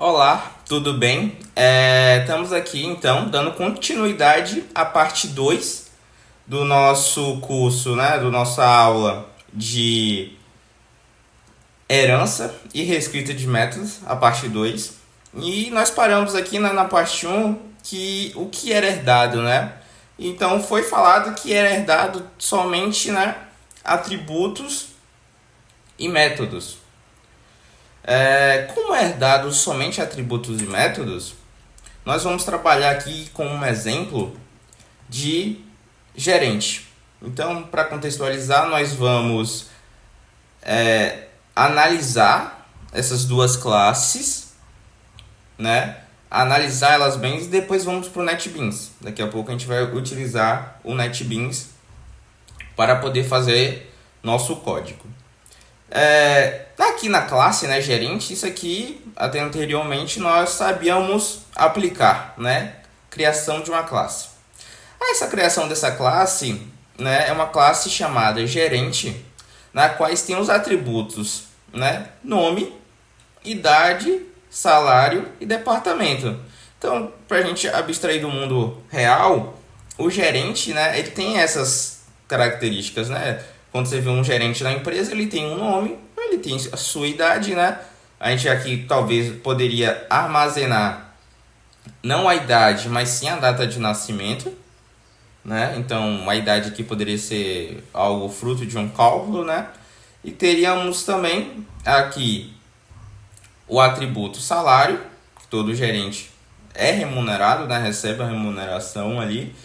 Olá, tudo bem? Estamos aqui então dando continuidade à parte 2 do nosso curso, né? Do nossa aula de herança e reescrita de métodos, a parte 2. E nós paramos aqui na parte um que o que era herdado, né? Então foi falado que era herdado somente, né, atributos e métodos. Como é herdado somente atributos e métodos, nós vamos trabalhar aqui com um exemplo de gerente. Então, para contextualizar, nós vamos analisar essas duas classes, né? Analisar elas bem e depois vamos para o NetBeans. Daqui a pouco a gente vai utilizar o NetBeans para poder fazer nosso código. Aqui na classe, né, gerente, isso aqui até anteriormente nós sabíamos aplicar, né? Criação de uma classe. Essa criação dessa classe, né, é uma classe chamada gerente, na qual tem os atributos, né, nome, idade, salário e departamento. Então, para a gente abstrair do mundo real, o gerente, né, ele tem essas características, né? Quando você vê um gerente na empresa, ele tem um nome, ele tem a sua idade, né? A gente aqui talvez poderia armazenar não a idade, mas sim a data de nascimento, né? Então, a idade aqui poderia ser algo fruto de um cálculo, né? E teríamos também aqui o atributo salário, que todo gerente é remunerado, né? Recebe a remuneração ali.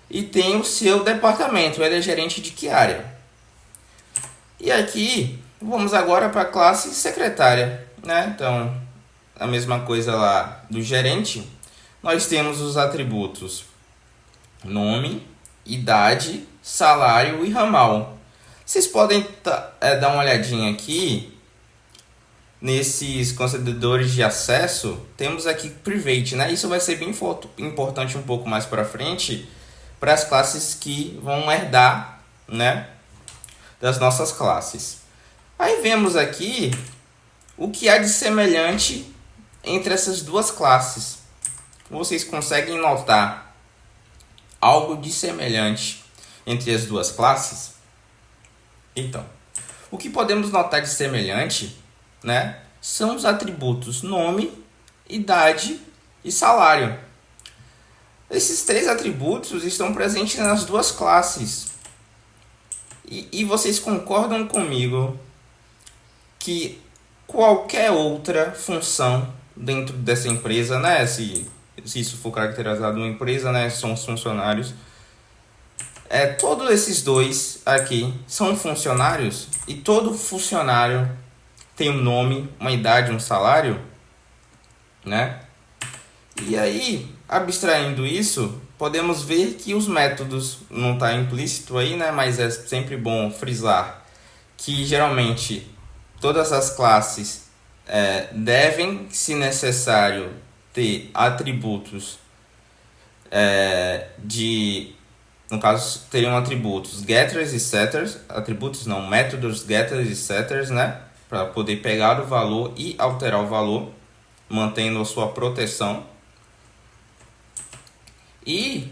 E tem o seu departamento, ele é gerente de que área? E aqui, vamos agora para a classe secretária, né? Então, a mesma coisa lá do gerente, nós temos os atributos nome, idade, salário e ramal. Vocês podem dar uma olhadinha aqui nesses concededores de acesso. Temos aqui private, né? Isso vai ser bem importante um pouco mais para frente para as classes que vão herdar, né, das nossas classes. Aí vemos aqui o que há de semelhante entre essas duas classes. Vocês conseguem notar algo de semelhante entre as duas classes? Então, o que podemos notar de semelhante, né, são os atributos nome, idade e salário. Esses três atributos estão presentes nas duas classes. E vocês concordam comigo que qualquer outra função dentro dessa empresa, né, se isso for caracterizado uma empresa, né, são os funcionários, todos esses dois aqui são funcionários e todo funcionário tem um nome, uma idade, um salário, né? E aí, abstraindo isso, podemos ver que os métodos não está implícito aí, né? Mas é sempre bom frisar que geralmente todas as classes devem, se necessário, ter atributos no caso, teriam atributos getters e setters, atributos não, métodos getters e setters, né? Para poder pegar o valor e alterar o valor, mantendo a sua proteção. E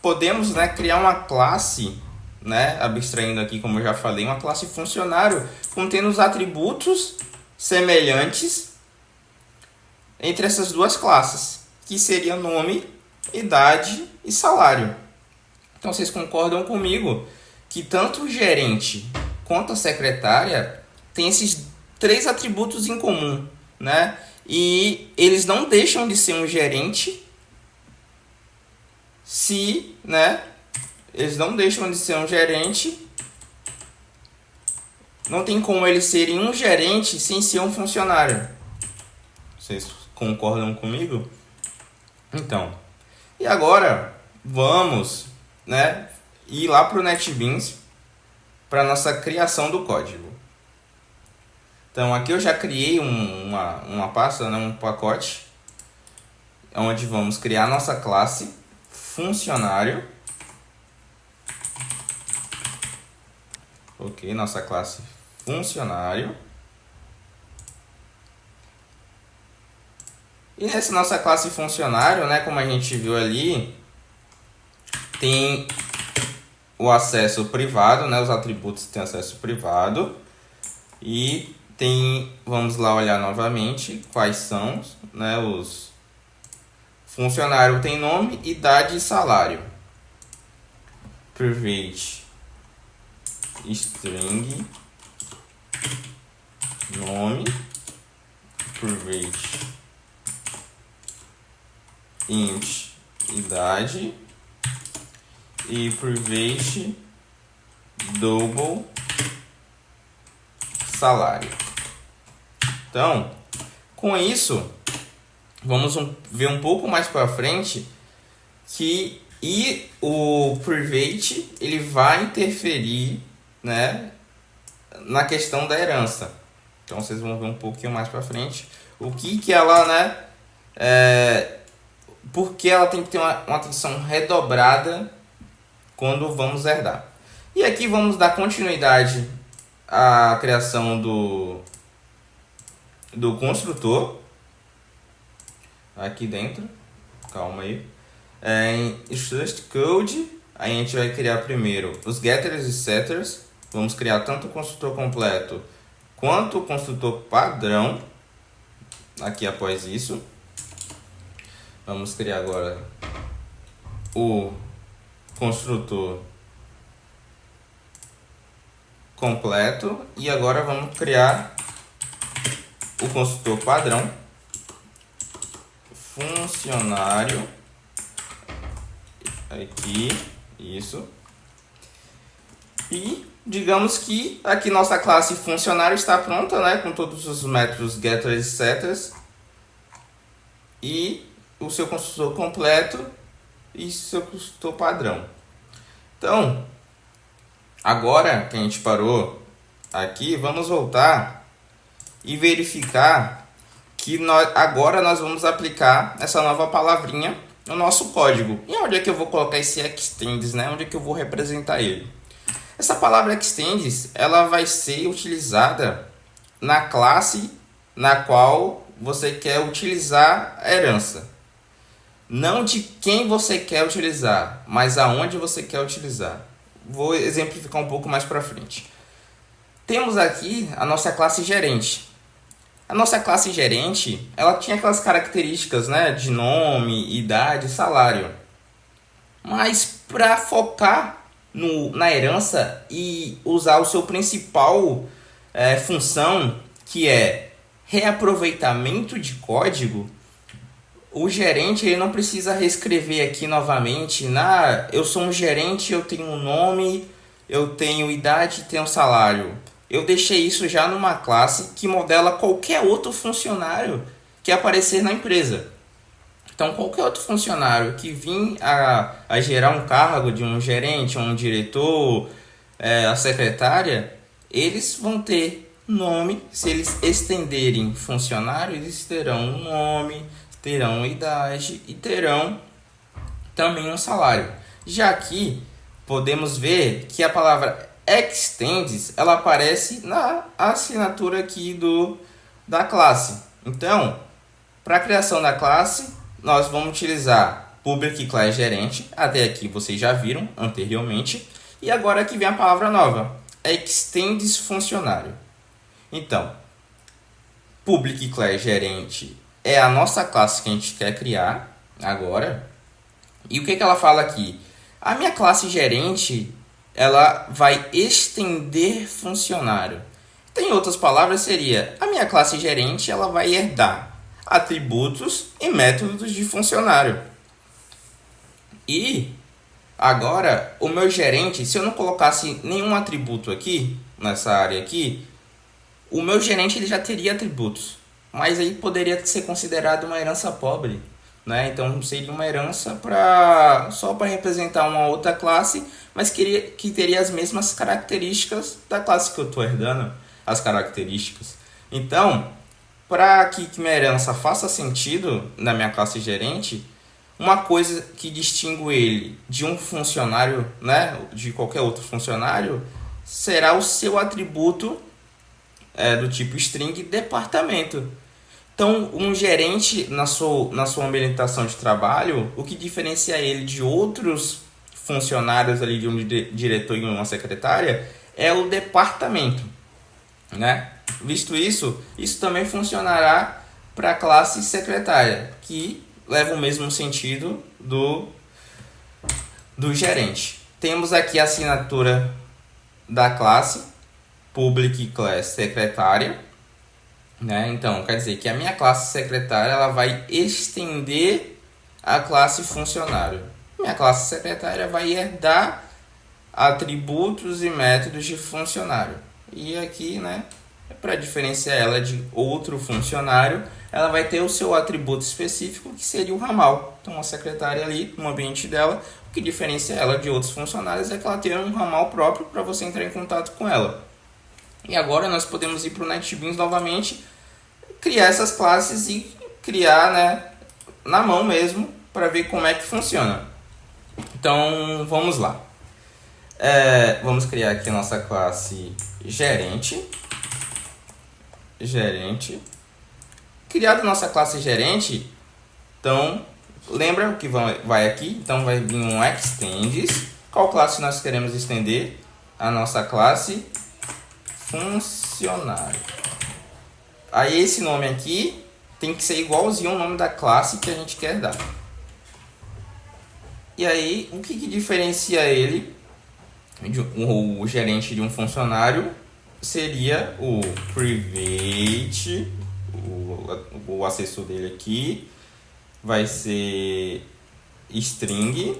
podemos, né, criar uma classe, né, abstraindo aqui, como eu já falei, uma classe funcionário contendo os atributos semelhantes entre essas duas classes, que seria nome, idade e salário. Então vocês concordam comigo que tanto o gerente quanto a secretária têm esses três atributos em comum, né? E eles não deixam de ser um gerente se, né? Eles não deixam de ser um gerente. Não tem como eles serem um gerente sem ser um funcionário. Vocês concordam comigo? Então, e agora vamos, né, ir lá para o NetBeans para nossa criação do código. Então aqui eu já criei uma pasta, né, um pacote, onde vamos criar nossa classe funcionário. Ok, nossa classe funcionário. E nessa nossa classe funcionário, né, como a gente viu ali, tem o acesso privado, né, os atributos têm acesso privado. E tem, vamos lá olhar novamente quais são, né, os funcionário tem nome, idade e salário. Private string nome, private int idade e private double salário. Então, com isso, vamos ver um pouco mais para frente que o private ele vai interferir, né, na questão da herança. Então vocês vão ver um pouquinho mais para frente o que ela, né, porque ela tem que ter uma atenção redobrada quando vamos herdar. E aqui vamos dar continuidade à criação do construtor aqui dentro. Calma aí. Em Struct Code, a gente vai criar primeiro os getters e setters. Vamos criar tanto o construtor completo quanto o construtor padrão. Aqui após isso, vamos criar agora o construtor completo e agora vamos criar o construtor padrão funcionário aqui, isso. E digamos que aqui nossa classe funcionário está pronta, né, com todos os métodos getters e setters e o seu construtor completo e seu construtor padrão. Então, agora que a gente parou aqui, vamos voltar e verificar que agora nós vamos aplicar essa nova palavrinha no nosso código. E onde é que eu vou colocar esse extends, né? Onde é que eu vou representar ele? Essa palavra extends, ela vai ser utilizada na classe na qual você quer utilizar a herança. Não de quem você quer utilizar, mas aonde você quer utilizar. Vou exemplificar um pouco mais para frente. Temos aqui a nossa classe gerente. A nossa classe gerente, ela tinha aquelas características, né, de nome, idade, salário. Mas para focar na herança e usar o seu principal função, que é reaproveitamento de código, o gerente ele não precisa reescrever aqui novamente. Eu sou um gerente, eu tenho um nome, eu tenho idade, tenho salário. Eu deixei isso já numa classe que modela qualquer outro funcionário que aparecer na empresa. Então, qualquer outro funcionário que vir a gerar um cargo de um gerente, um diretor, a secretária, eles vão ter nome. Se eles estenderem funcionário, eles terão um nome, terão idade e terão também um salário. Já aqui, podemos ver que a palavra extends, ela aparece na assinatura aqui da classe. Então, para a criação da classe, nós vamos utilizar public class gerente. Até aqui vocês já viram anteriormente. E agora aqui vem a palavra nova, extends funcionário. Então, public class gerente é a nossa classe que a gente quer criar agora. E o que ela fala aqui? A minha classe gerente, ela vai estender funcionário. Em outras palavras, seria a minha classe gerente, ela vai herdar atributos e métodos de funcionário. E agora, o meu gerente, se eu não colocasse nenhum atributo aqui, nessa área aqui, o meu gerente ele já teria atributos. Mas aí poderia ser considerado uma herança pobre, né? Então seria uma herança só para representar uma outra classe, mas que teria as mesmas características da classe que eu estou herdando, as características. Então, para que minha herança faça sentido na minha classe gerente, uma coisa que distingue ele de um funcionário, né, de qualquer outro funcionário, será o seu atributo do tipo string departamento. Então, um gerente na sua ambientação de trabalho, o que diferencia ele de outros funcionários ali, de um diretor e uma secretária, é o departamento, né? Visto isso, isso também funcionará para a classe secretária, que leva o mesmo sentido do gerente. Temos aqui a assinatura da classe, Public Class Secretária, né? Então, quer dizer que a minha classe secretária ela vai estender a classe funcionário. Minha classe secretária vai herdar atributos e métodos de funcionário. E aqui, né, para diferenciar ela de outro funcionário, ela vai ter o seu atributo específico, que seria o ramal. Então, a secretária ali, no ambiente dela, o que diferencia ela de outros funcionários é que ela tem um ramal próprio para você entrar em contato com ela. E agora nós podemos ir para o NetBeans novamente, criar essas classes e criar, né, na mão mesmo, para ver como é que funciona. Então, vamos lá. Vamos criar aqui a nossa classe gerente. Criada a nossa classe gerente, então, lembra o que vai aqui? Então, vai vir um extends. Qual classe nós queremos estender? A nossa classe funcionário. Aí, esse nome aqui tem que ser igualzinho ao nome da classe que a gente quer dar. E aí, o que diferencia ele, o gerente de um funcionário, seria o private, o acessor dele aqui, vai ser string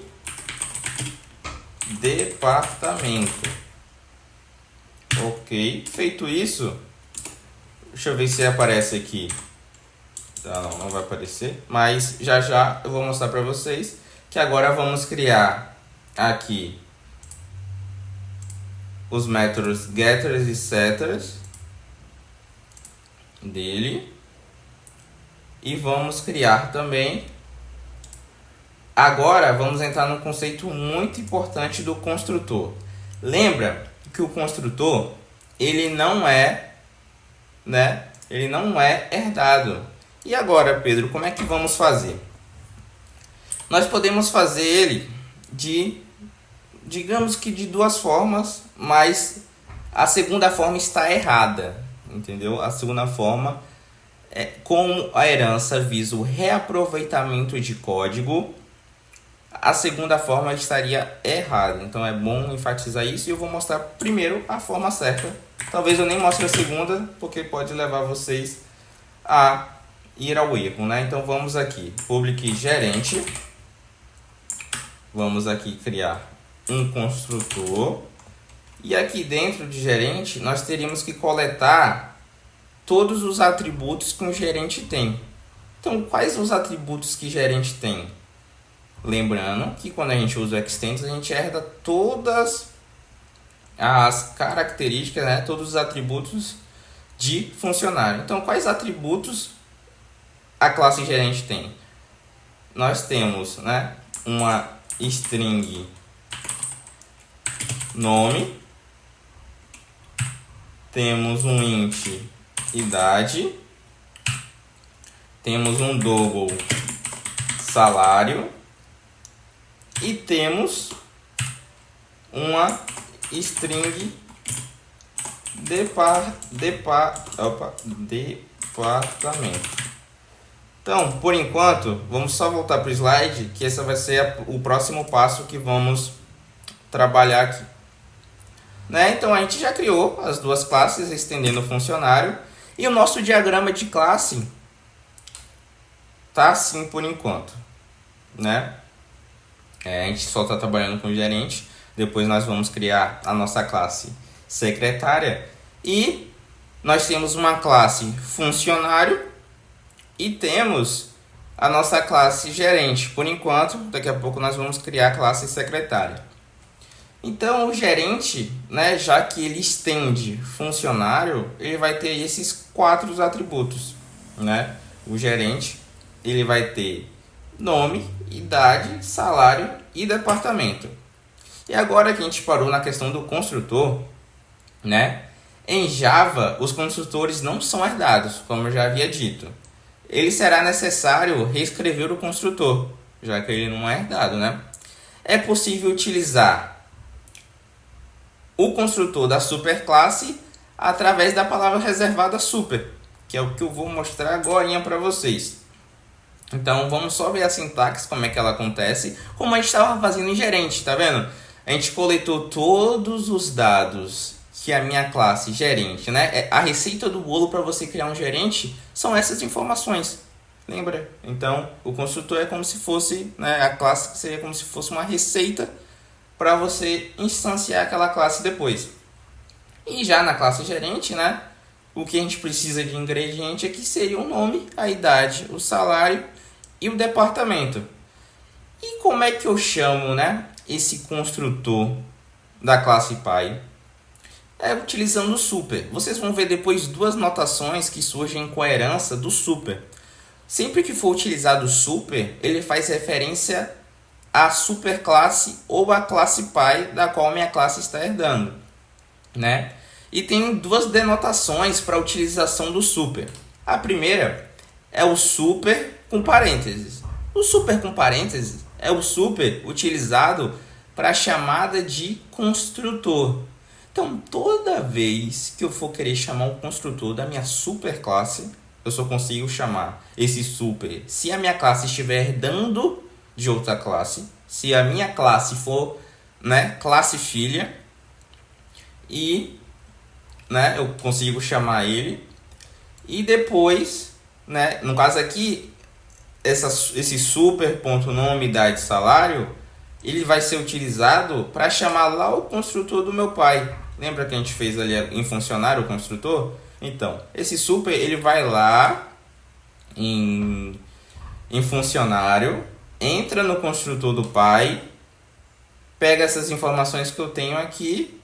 departamento. Ok, feito isso, deixa eu ver se aparece aqui. Não vai aparecer, mas já eu vou mostrar para vocês que agora vamos criar aqui os métodos getters e setters dele. E vamos criar também. Agora vamos entrar no conceito muito importante do construtor. Lembra que o construtor, ele não é, né? Ele não é herdado. E agora, Pedro, como é que vamos fazer? Nós podemos fazer ele digamos que de duas formas, mas a segunda forma está errada, entendeu? A segunda forma como a herança visa o reaproveitamento de código, a segunda forma estaria errada. Então é bom enfatizar isso e eu vou mostrar primeiro a forma certa. Talvez eu nem mostre a segunda, porque pode levar vocês a ir ao erro, né? Então vamos aqui, public gerente. Vamos aqui criar um construtor. E aqui dentro de gerente, nós teríamos que coletar todos os atributos que um gerente tem. Então, quais os atributos que gerente tem? Lembrando que quando a gente usa o extends, a gente herda todas as características, né? Todos os atributos de funcionário. Então, quais atributos a classe gerente tem? Nós temos, né, uma string nome, temos um int idade, temos um double salário e temos uma string departamento. Então, por enquanto, vamos só voltar para o slide, que esse vai ser o próximo passo que vamos trabalhar aqui. Né? Então, a gente já criou as duas classes, estendendo o funcionário, e o nosso diagrama de classe tá assim por enquanto. Né? A gente só está trabalhando com o gerente, depois nós vamos criar a nossa classe secretária, e nós temos uma classe funcionário, e temos a nossa classe gerente. Por enquanto, daqui a pouco nós vamos criar a classe secretária. Então, o gerente, né, já que ele estende funcionário, ele vai ter esses 4 atributos. Né? O gerente ele vai ter nome, idade, salário e departamento. E agora que a gente parou na questão do construtor, né? Em Java, os construtores não são herdados, como eu já havia dito. ele será necessário reescrever o construtor, já que ele não é herdado, né? É possível utilizar o construtor da superclasse através da palavra reservada super, que é o que eu vou mostrar agora para vocês. Então vamos só ver a sintaxe, como é que ela acontece, como a gente estava fazendo em gerente, tá vendo? A gente coletou todos os dados que a minha classe gerente, né? A receita do bolo para você criar um gerente são essas informações. Lembra? Então, o construtor é como se fosse, né, a classe seria como se fosse uma receita para você instanciar aquela classe depois. E já na classe gerente, né, o que a gente precisa de ingrediente aqui seria o nome, a idade, o salário e o departamento. E como é que eu chamo, né, esse construtor da classe pai? É utilizando o super. Vocês vão ver depois duas notações que surgem com a herança do super. Sempre que for utilizado o super, ele faz referência à superclasse ou à classe pai da qual minha classe está herdando, né? E tem duas denotações para a utilização do super. A primeira é o super com parênteses. O super com parênteses é o super utilizado para a chamada de construtor. Então, toda vez que eu for querer chamar um construtor da minha superclasse, eu só consigo chamar esse super se a minha classe estiver herdando de outra classe, se a minha classe for, né, classe filha, e, né, eu consigo chamar ele. E depois, né, no caso aqui, esse super ponto nome, idade, salário, ele vai ser utilizado para chamar lá o construtor do meu pai. Lembra que a gente fez ali em funcionário o construtor? Então, esse super ele vai lá em funcionário, entra no construtor do pai, pega essas informações que eu tenho aqui,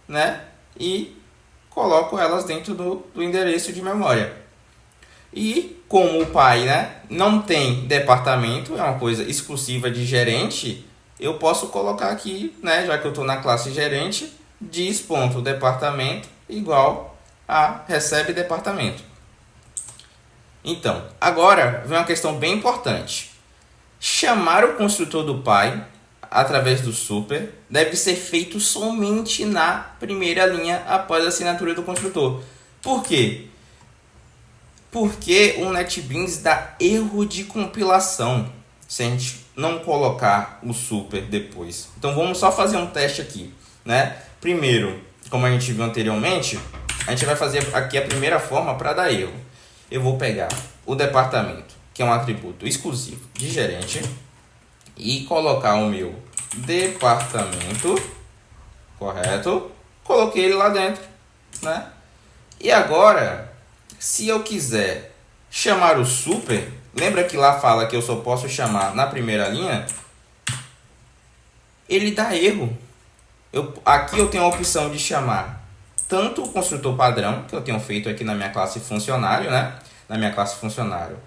né, e coloco elas dentro do endereço de memória. E como o pai, né, não tem departamento, é uma coisa exclusiva de gerente, eu posso colocar aqui, né, já que eu estou na classe gerente, diz.departamento igual a recebe departamento. Então, agora vem uma questão bem importante. Chamar o construtor do pai através do super deve ser feito somente na primeira linha após a assinatura do construtor. Por quê? Porque o NetBeans dá erro de compilação se a gente não colocar o super depois. Então vamos só fazer um teste aqui, né? Primeiro, como a gente viu anteriormente, a gente vai fazer aqui a primeira forma para dar erro. Eu vou pegar o departamento, que é um atributo exclusivo de gerente, e colocar o meu departamento, correto? Coloquei ele lá dentro, né? E agora, se eu quiser chamar o super, lembra que lá fala que eu só posso chamar na primeira linha? Ele dá erro. Aqui eu tenho a opção de chamar tanto o construtor padrão, que eu tenho feito aqui na minha classe funcionário, né? Na minha classe funcionário,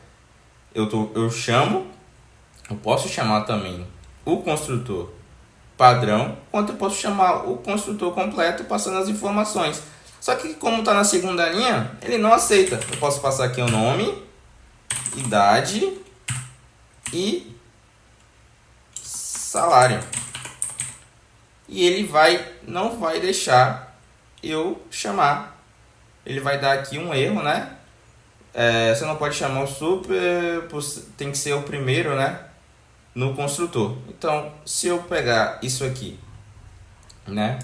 eu posso chamar também o construtor padrão, quanto eu posso chamar o construtor completo passando as informações. Só que como está na segunda linha, ele não aceita. Eu posso passar aqui o nome, idade e salário. E ele não vai deixar eu chamar. Ele vai dar aqui um erro, né? Você não pode chamar o super, tem que ser o primeiro, né? No construtor. Então, se eu pegar isso aqui, né?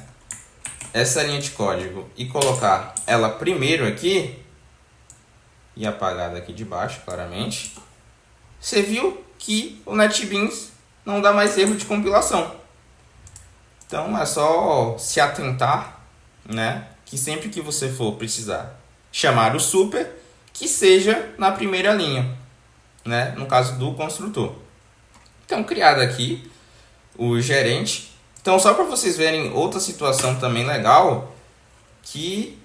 Essa linha de código e colocar ela primeiro aqui e apagar daqui de baixo, claramente, você viu que o NetBeans não dá mais erro de compilação. Então é só se atentar, né, que sempre que você for precisar chamar o super, que seja na primeira linha, né, no caso do construtor. Então, criado aqui o gerente. Então, só para vocês verem outra situação também legal, que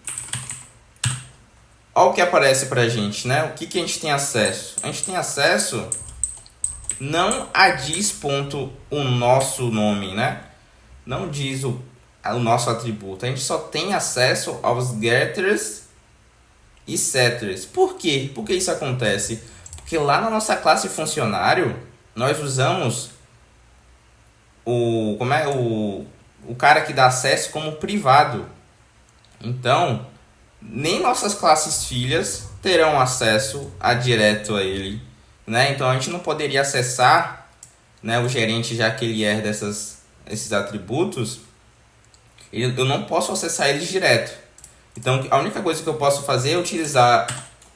olha o que aparece para a gente, né? O que a gente tem acesso? A gente tem acesso não a diz ponto o nosso nome, né? Não diz o nosso atributo. A gente só tem acesso aos getters e setters. Por quê? Por que isso acontece? Porque lá na nossa classe funcionário, nós usamos o cara que dá acesso como privado. Então, nem nossas classes filhas terão acesso direto a ele, né? Então a gente não poderia acessar, né, o gerente, já que ele herda esses atributos. Eu não posso acessar eles direto. Então a única coisa que eu posso fazer é utilizar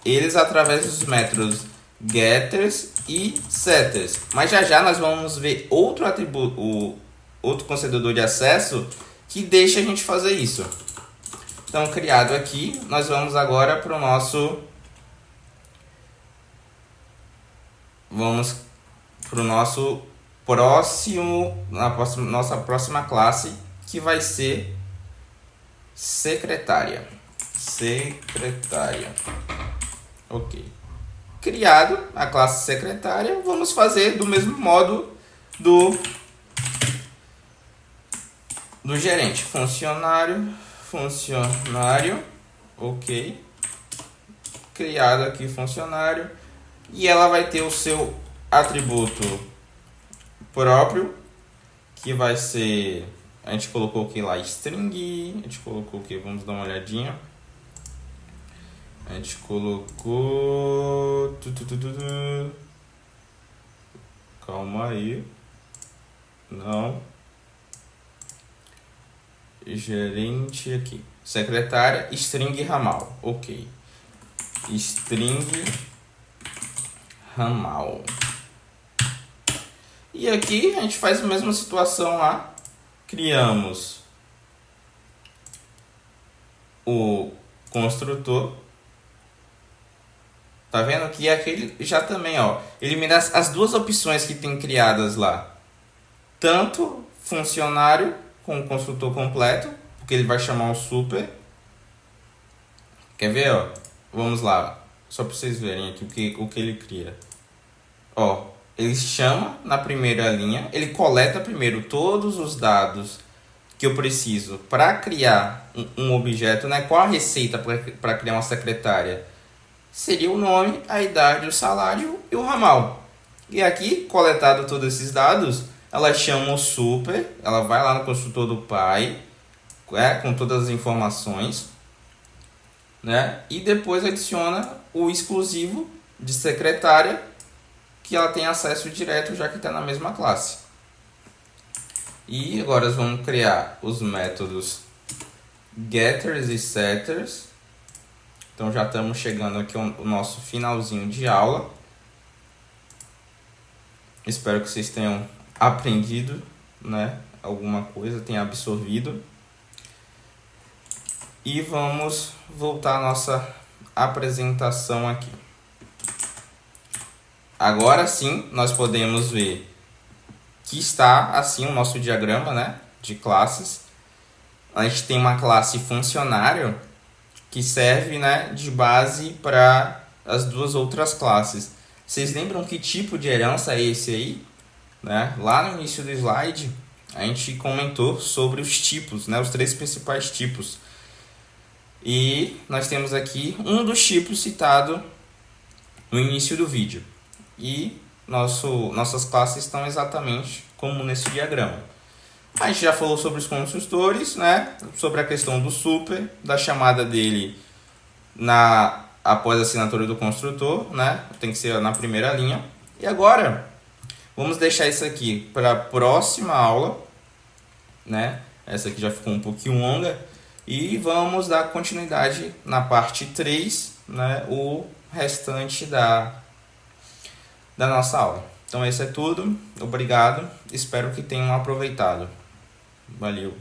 eles através dos métodos getters e setters. Mas já nós vamos ver outro atributo, outro concededor de acesso que deixa a gente fazer isso. Então, criado aqui, nós vamos agora para o nosso... Vamos para o nosso nossa próxima classe, que vai ser secretária. Secretária. Ok. Criado a classe secretária, vamos fazer do mesmo modo do gerente. Funcionário, ok. Criado aqui funcionário. E ela vai ter o seu atributo próprio, que vai ser... A gente colocou aqui lá string, a gente colocou aqui, vamos dar uma olhadinha. A gente colocou... Calma aí. Não. Gerente aqui. Secretária, string ramal. Ok. String ramal. E aqui a gente faz a mesma situação lá. Criamos o construtor. Tá vendo que aquele já também, ó, elimina as duas opções que tem criadas lá. Tanto funcionário com o construtor completo, porque ele vai chamar o super. Quer ver, ó? Vamos lá, só para vocês verem aqui o que ele cria. Ó, ele chama na primeira linha, ele coleta primeiro todos os dados que eu preciso para criar um objeto, né? Qual a receita para criar uma secretária? Seria o nome, a idade, o salário e o ramal. E aqui, coletado todos esses dados, ela chama o super, ela vai lá no construtor do pai, com todas as informações, né? E depois adiciona o exclusivo de secretária, que ela tem acesso direto, já que está na mesma classe. E agora vamos criar os métodos getters e setters. Então já estamos chegando aqui ao nosso finalzinho de aula. Espero que vocês tenham aprendido, né, alguma coisa, tenham absorvido. E vamos voltar à nossa apresentação aqui. Agora sim, nós podemos ver que está assim o nosso diagrama, né, de classes. A gente tem uma classe funcionário que serve, né, de base para as duas outras classes. Vocês lembram que tipo de herança é esse aí? Né? Lá no início do slide, a gente comentou sobre os tipos, né, os 3 principais tipos. E nós temos aqui um dos tipos citado no início do vídeo. E nossas classes estão exatamente como nesse diagrama. A gente já falou sobre os construtores, né? Sobre a questão do super, da chamada dele após a assinatura do construtor, né? Tem que ser na primeira linha. E agora, vamos deixar isso aqui para a próxima aula, né? Essa aqui já ficou um pouquinho longa. E vamos dar continuidade na parte 3, né? O restante da nossa aula. Então, isso é tudo. Obrigado. Espero que tenham aproveitado. Valeu.